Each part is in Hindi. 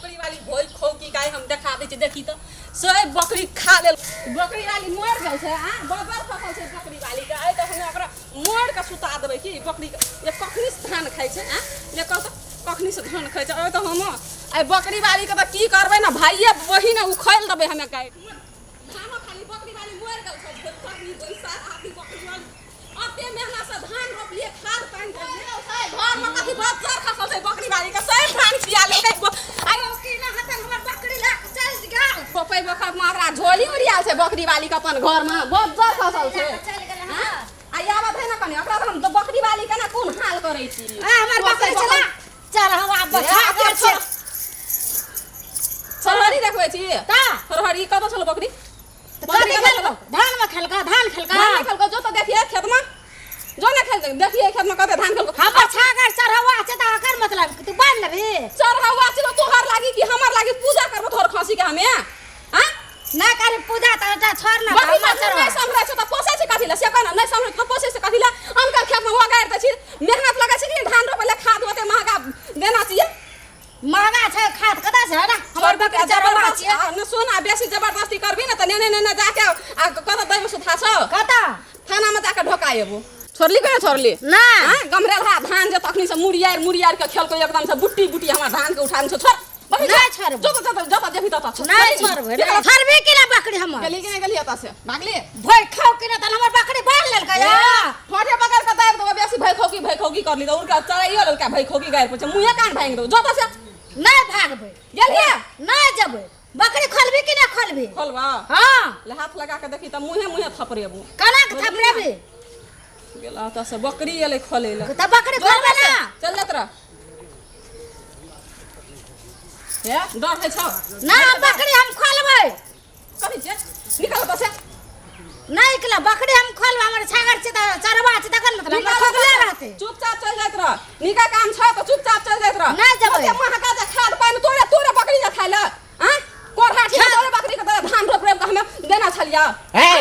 बकरी वाली भोई खो की गाय हम देखा दे छी देखी तो सब बकरी खा ले बकरी वाली मर जाय छै हां बबर फसल छै बकरी वाली के आइ त हम ओकरा मोड़ के सुता देबै की बकरी के ये कखनी से धान खाइ छै हां ये कखनी से धान खाइ छै त हम आई बकरी वाली के त की करबै ना भाईये वही ना उखैल देबै हमे गाय खाना खाली बकरी वाली मर गेल छै बकरी पैसा आदि बकरी वाली अते मेहनत से धान रोपलिए खाद पानी देलिए घर में कथी बच्चा खसल छै बकरी वाली के सब पानी पिया ले आयो की ना हतन हमर बकरी ला चल गेल पोपै बखर में हमरा झोली उड़ियाल छै बकरी वाली के अपन घर में बच्चा खसल छै चल गेल हां आ आबत है ना कनी ओकरा हम तो बकरी वाली के ना कोन हाल करै छी आ हमर बकरी चला चल हम आब बचा के छै सरहरी देखबै छी ता सरहरी कब छल बकरी धान में खेलका जो तो देखिए खेत में जो ना खेल देखिए खेत में कते धान खेलको हमर छागर चढ़वा छै त एकर मतलब तू बांध लेबे चढ़वा छै तो तोहर लागी कि हमर लागी पूजा करबो तोहर खसी के हमे हां ना करे पूजा त छोड़ ना हमर चढ़वा समझै छै त पोसे छै कथि ला से कहना नहीं समझै त पोसे छै कथि ला हमका खेत में वगाड़ दै छी मेहनत लगा छै कि धान रोपे ले खाद होते महंगा देना चाहिए महंगा छै खाद कदा छै ना हमर बकरी चढ़वा छै न सोना बेसी जबरदस्ती करबी ना त ने जाके कत दैब सुथा छ कता थाना में जाके ढोकाएबो छोड़ली के छोड़ली ना हां गमरेलहा धान जे तखनी से मुड़ियार के खेलको एकदम से बुट्टी हमर धान के उठान छ छोड़ नहीं छोड़ जो देखी त छ नहीं छोड़बे छोड़बे केला बकरी हमर गली आता से भागली भय खाओ के ना त हमर बकरी बांध लेल का ठोठे पकड़ के दाब दो बेसी भय खोगी करली त उनका चढ़ाइयो लेल का भय खोगी गायर पर मुंहे कान भांग दो जो त से नहीं भागबे गेलिए नहीं जबे बकरी खोलबी कि ना खोलबी खोलबा हां ले हाथ लगा के देखी त मुंहे थपरेबू कना के थपरेबी गेला त से बकरी एले खोले ले त बकरी खोलबे ना चल ले तरा हे डर है छ ना बकरी हम खोलबै कथि छै निकल त से नहीं निकला बकरी हम खोलबा हमर छागर छै त चरवा छै तखन मतलब हम खोलले रहते चुपचाप चल जात रह निका काम छ त चुपचाप चल जात रह नहीं जबै महका जे खाद पानी तोरे बकरी जा खाइला हां कोरहा छै तोरे बकरी के धान रोप रेप हमें देना छलिया हे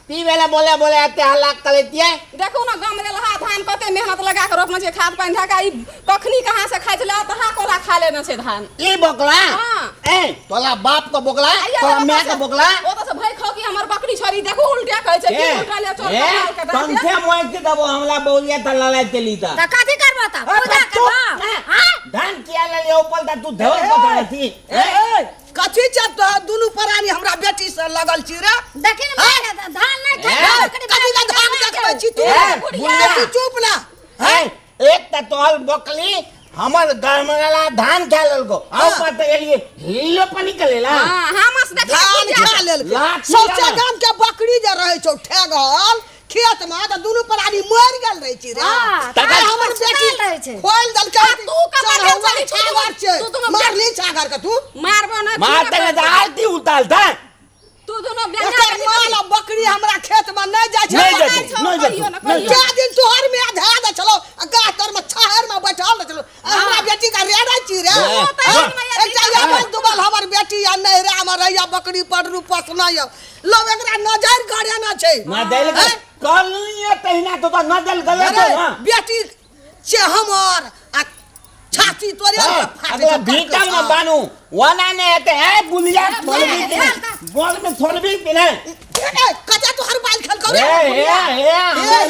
ती बेला बोले एते हल्ला कलेतिए देखो ना गमरेलहा धान कते मेहनत लगा के रोपना छै खाद पानी ढाका ई कखनी कहां से खाइ छला तहा कोला खा लेना छै धान ई बोकला हां ए तोला बाप को बोकला तोला मां के बोकला ओ त से भय खो कि हमर बकरी छोरी देखो उल्टा कहै छै कि उल्टा ले चोर काल के दाल तमसे मोय के दबो हमला बोलिया त ललाय चली त कथि करबा त पूजा करबा हां धान किया ले ऊपर त तू धवल पकड़ थी ए कथि चप दुनु परानी हमरा बेटी से लगल छी रे देखि न धान नहीं खा कथि का धान देखबै छी तू बुढ़िया तू चुप ना है एक त तोल बकली हमर गरमला धान खा लेलको आ ऊपर त एलिए हीलो पानी कलेला हां हमस देख धान खा लेलको सोचे गाम के बकरी जे रहै छौ ठेगल खेत में त दुनु परानी मर गेल रहै छी रे तकर हमर बेटी खोल दल के तू कब चली छागर छै मारली छागर के तू मारबो ना मार त आलती उताल था तू दोनों बेटा माला बकरी हमरा खेत में नहीं जाय छै नहीं जा दिन तोहर में आधा द चलो गाछ तर में छहर में बैठल चलो हमरा बेटी का रेड़ा छी रे एकटा अपन दुबल हमर बेटी आ नहीं रे हमर रैया बकरी पर रूपस नहीं लोग एकरा नजर गड़े ना छै ना देल कलिए तहिना तो नजर गले ना बेटी से हमर आ छाती तोरे फाटे भीटा में बानू वना ने एते है बुलिया बोल में थोड़बी कि नहीं कजा तो हर बाल खल करे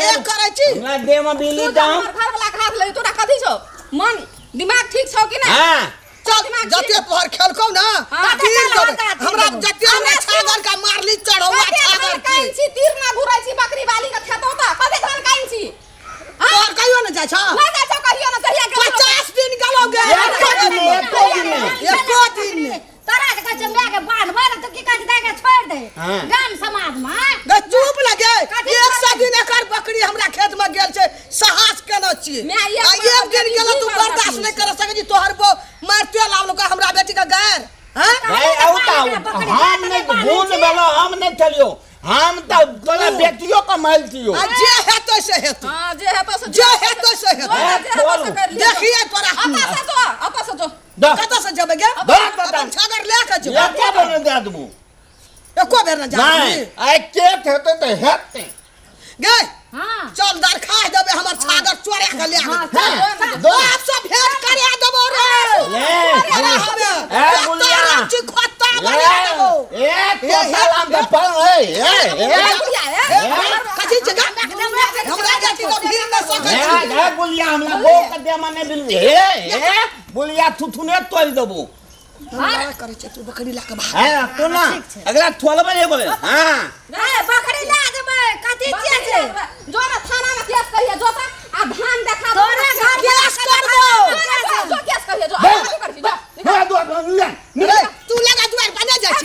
ए करे छी हमरा दे में बिली दाम घर वाला खाद ले तोरा कथि छौ मन दिमाग ठीक छौ कि नहीं हां चल जते तोहर खेलकौ ना हमरा जते ने छागर का मारली चढ़ौआ छागर काइन छी तीर ना घुराई छी बकरी वाली का खेतौ त कथि धान काइन छी और कहियो ना जाय छ ना जाय छ कहियो ना कहिया 50 दिन गलोगे एको दिन में तोरा के कह मैं के बांधबे ना तो की कह दे के छोड़ दे गाम समाज में ग चुप लगे 100 दिन एकर बकरी हमरा खेत में गेल छै साहस केना छी एक दिन गेलो तू बर्दाश्त नहीं कर सके जी तोहर बो मारते लावलो का हमरा बेटी का गैर हां भाई औता हम नहीं भूल बेलो हम नहीं चलियो हम त तोला बेटियों का माल छियो जे हेतो से हेतो हां जे हेतो से हेतो देखिए तोरा आता से जो कता से जबे गे अपन छागर ले के जो क्या बन दे दबू एको बेर न जा आई के हेतो त हेते गे हां चल दर खा देबे हमर छागर चोरे के ले दो आप सब भेंट करे देबो रे ले नाम के पल कथी जगह हमरा जाति तो भीड़ न सकै ए बुलिया हमरा बो कदे माने बिल ए बुलिया थुथुने तोड़ देबो हां करे छै तू बकरी ला के भाग हां तो ना अगला थोलबे एगो हां ए बकरी ला देबै कथी छियै से जो ना थाना में केस करिए जो ता आ धान देखा तोरा घर केस कर दो जो केस करिए जो आ कर जो हां दो ले तू लगा दुआर बना जाइ छी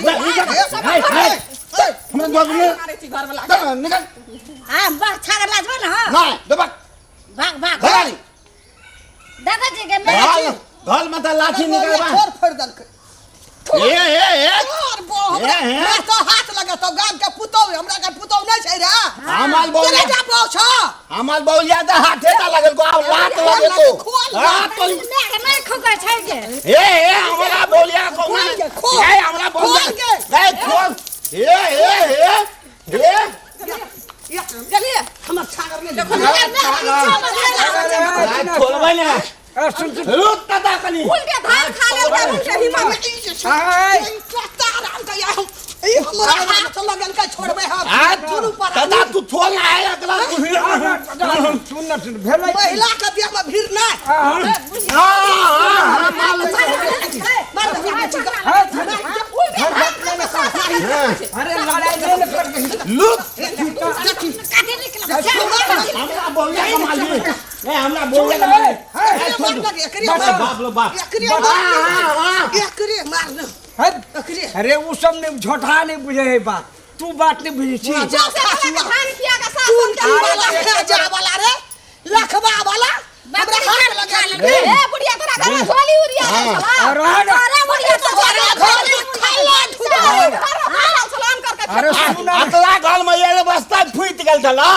हमरा दो ले मारे छी घर वाला निकल हां बा छागर लाजबो न ना दबा भाग भाग भाग दादा जी के मेरे घल मत लाठी निकाल बा छोड़ फोड़ दल ए और बो हमरा तो हाथ लगा तो गाम के पुतौ हमरा के पुतौ नै छै रे हमाल बोल चले जा पो छ हमाल बोल ज्यादा हाथे ना लगल को लात लगे तो हां तो नहीं खोकर छै के ए हमरा बोलिया को ए हमरा बोल ए खोल ए चलिए हमर छागर में खोलबै ने सुन रुक दादा कनी फूल के धान खा ले के उनके हिम्मत आराम का या ई हमरा हाथ लगल के छोड़बे हम दुनु पर दादा तू छोड़ ना है अगला सुन भेलै महिला के देह में भीड़ ना अरे लड़ाई नहीं कर दे लुक काटे निकल हमरा बोलिया कमाल ए हमरा बोलिया कमाल बाप लो बाप एकरे मारना अरे वो सब ने झोटा नहीं बुझे है बात तू बात नहीं बुझी छी जो से धान किया का सासन के वाला जा वाला रे लखबा वाला हमरा हाथ लगा ले ए बुढ़िया तोरा घर में झोली उरिया अरे बुढ़िया तो घर में खाला सलाम करके अरे सुन अगला घर में ये बस्ता फूट गेल छला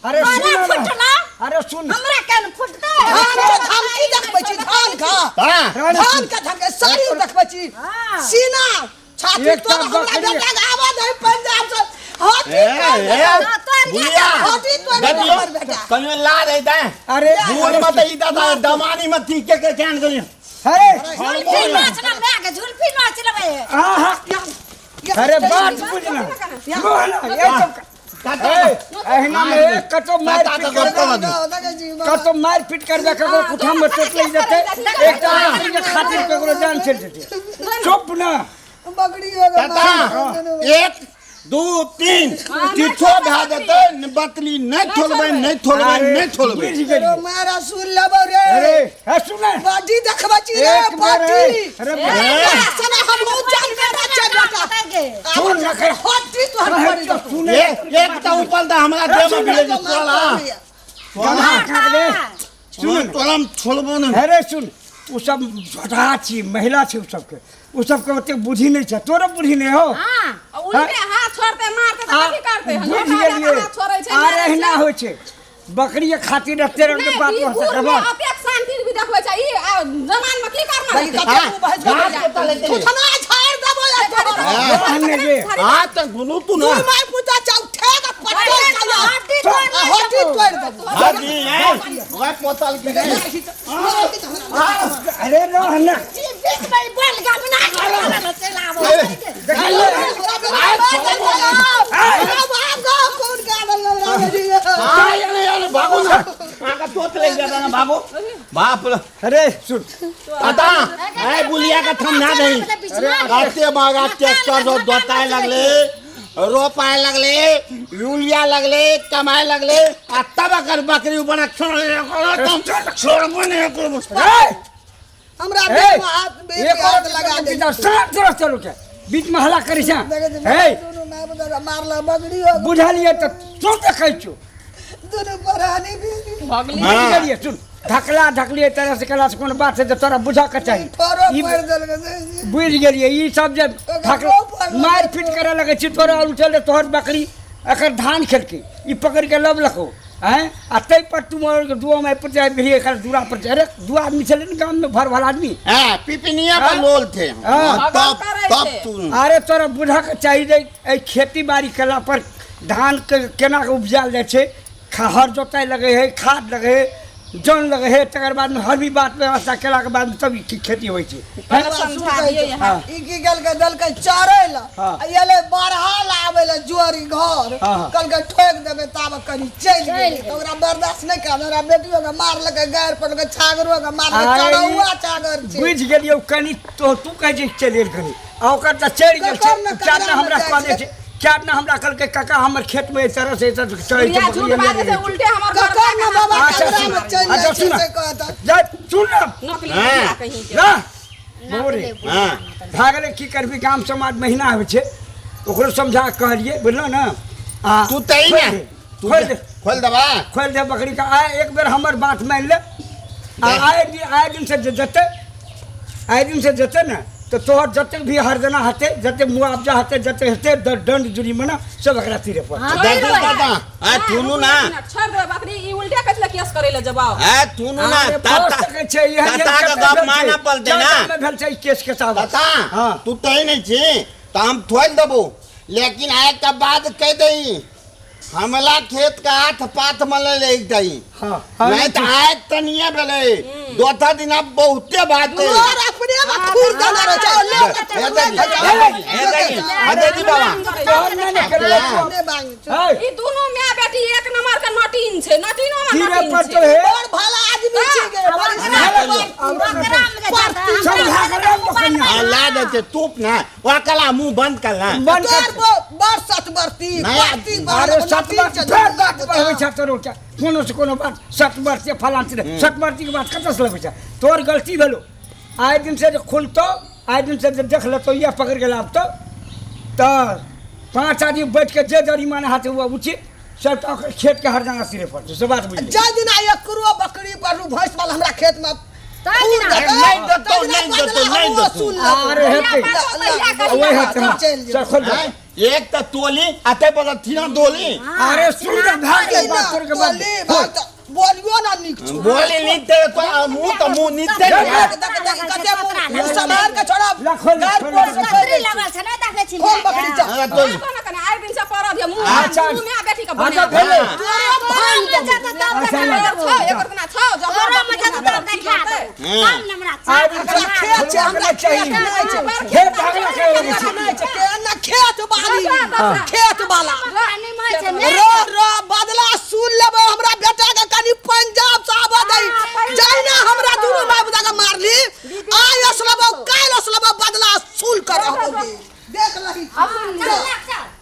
अरे सुन फुटला अरे सुन हमरा केन फुटते धान के धमकी देखबै छी धान का धान का धमकी शरीर देखबै छी सीना छाती तो हमरा बेटा आवा नहीं पंजाब से बुलिया कन्वे ला दे दे अरे भूल मत ई दादा दमानी में थी के कैन गई अरे झुलफी नाचना मैं के झुलफी नाच लेबे अरे बात बुझना ये सब एहना में एक कतो मार पीट कर कतो मार पीट कर दे ककरो कुठा में चोट लग जाते एक तरह के खातिर ककरो जान चल जेते चुप ना बगड़ी हो दादा 1 2 3 तीठो भा देते बतली नहीं छोड़बै मारा सुन लेबो रे अरे है सुन बॉडी देखबै छी रे बॉडी अरे सना हम बहुत जान के बच्चा बेटा सुन ना कर हड्डी तो हट पड़ी तो सुन एक तो ऊपर दा हमरा देह में बिले तोला सुन तोलम छोड़बो न अरे सुन वो सब झटा छी महिला छी वो सबके ओते बुद्धि नहीं छै तोरा बुद्धि नहीं हो हां उनके हाथ छोड़ते मारते तो की करते हैं बुझ गेलिए छोड़े छै अरे एहना होइ छै बकरी के खातिर रखते रंग के बात हो सकबा अपेक शांति भी देखबै छै ई जमान में की करना तू थना छाड़ देबो अन्ने जे हां त गुनु तू ना तू माय पूजा चौथे का पट्टे का हड्डी तोड़ देबो हाजी है ओए पोतल की अरे रहना बीच में बोल गम ना चलाबो भागो ना आका तोत ले जाता ना भागो बाप अरे सुन आता ए बुलिया का थम ना दई काटे बागा ट्रैक्टर जो दोताए लगले रोपाए लगले यूरिया लगले कमाए लगले आ तब कर बकरी ऊपर छोड़ बने को हमरा बीच में हाथ लगा दे तरफ चलो के बीच में हल्ला करी छा हे दोनों मैं बता मारला बगड़ी हो बुझा लिए तो तू देखै छु दोनों परानी भी बुझलिए सुन ढकला ढकलिए तरह से कला से कोन बात है तोरा बुझा के चाहिए थोरो पड़ दल के बुझ गेलिए ई सब जे मार पीट करे लगे छी तोरा उठल तोहर बकरी अकर धान खेल के ई पकड़ के लब लखो हैं आ तै पर तुम दुआ में पर जाए भी कर दूरा पर अरे दो आदमी चले न गांव में भर भर आदमी हां पिपनिया पर लोल थे तब तू अरे तोरा बुझा के चाहिए ए खेती बाड़ी कला पर धान के केना के उपजाल जाय छै हर जोताई लगे है खाद लगे है जौन लगे है तकर बाद में हर भी बात व्यवस्था केला के बाद में तब की खेती होइ छै समझा दिए यहाँ ई की गल के दल के चारे ला हाँ। येले बरहा लावे ला जुआरी घर हाँ। कल के ठोक देबे ताब करी चल गेल तो ओकरा बर्दाश्त नहीं कर हमरा बेटियो के मार लगे गायर पर लगे छागरो के मार लगे चढ़ौआ छागर छै बुझ गेलियो कनी तो तू कह जे चलेल कनी आ ओकर त चढ़ गेल छै ककर न क्या ककरा न हमरा न कहले छै क्या न हमरा कल के काका हमर खेत में इस तरह से चढ़ या झूठ बात से उल्टे हमार घर ककर न बाबा अच्छा, कमरा सुन। में चल अच्छा, जाए सुन। से कहता जा सुन ना नकली हाँ। मुखिया कहीं के ना बोरे हाँ भागले की करबी गाम समाज महीना होइ छै ओकरो समझा के कहलिए बुझलो ना आ तू तई ना तू खोल दे खोल दबा खोल दे बकरी का आए एक बेर हमर बात मान ले आए दिन से जते ना तो तोहर जते भी हरजना हते जते मुआवजा हते जते हते दंड जुर्माना सब एकरा तीरे पर दादा दादा आ तूनु ना छोड़ दे बकरी ई उल्टे कैसे केस करे ले जवाब आ तूनु ना अरे ता पोस्ट के छै यह ता का गप माना पलते ना में भेल छै केस के साथ दादा हां तू तई नहीं छी तो हम थोड़ देबो लेकिन आए का बाद कह दई हमला खेत का हाथ पाथ मले ले दई हां नहीं तो आए तनिया बेले दोथा दिन अब बहुते बात है और अपने में खूर जाना रे चल अरे दी बाबा तोहर नहीं करले ने बांग है ई दोनों मां बेटी एक नंबर के नटीन छे नटीनो में तीरे नटीन पर छे तो है और भला आदमी छी गे समझा कर बकरिया ला देते तूप ना वाकला मुंह बंद कर ना बंद कर बर सतबरती बाती अरे सतबर्ती फेर बात कहै छ तोरो क्या कोनो बात सतबर्ती फलान से सतबर्ती के बात कतऽ से लगै छ तोर गलती भेलो आइ दिन से खुलतो आइ दिन से देख लेतो ये पकड़ के लाब तो 5 आदमी बैठ के जे जरिमाना हाथ हुआ उचित सब खेत के हर जगह सिरे पर से बात बुझ जा दिन आया करो बकरी पर भैंस वाला हमरा खेत में नहीं दो अरे हेते ओए हेते चल खोल दे एक तो तोली आते पर थीना दोली अरे सुन रे भाग के बात कर के बाद बोलियो ना निक बोली नीते तो मुंह नीते कते मुंह समार के छोड़ा खोल लगल छ ना देखे छी खोल बकरी जा तो कने आइ दिन से परब ये मुंह अच्छा। मुंह में बेटी का अच्छा बने भेले भान में जाता तब देखा एकर तना छौ जब घोड़ा में जाता तब देखा काम नमरा आइ दिन से खेत छै हमरा चाहिए खेत भागला के ना खेत बाली खेत वाला पानी में छै रो बदला सुन लेबो हमरा बेटा के कनी पंजाब से आबो दई जाइना हमरा दुनु भाई बुदा के मारली आय असलबो काल असलबो बदला सुन कर देख लही चल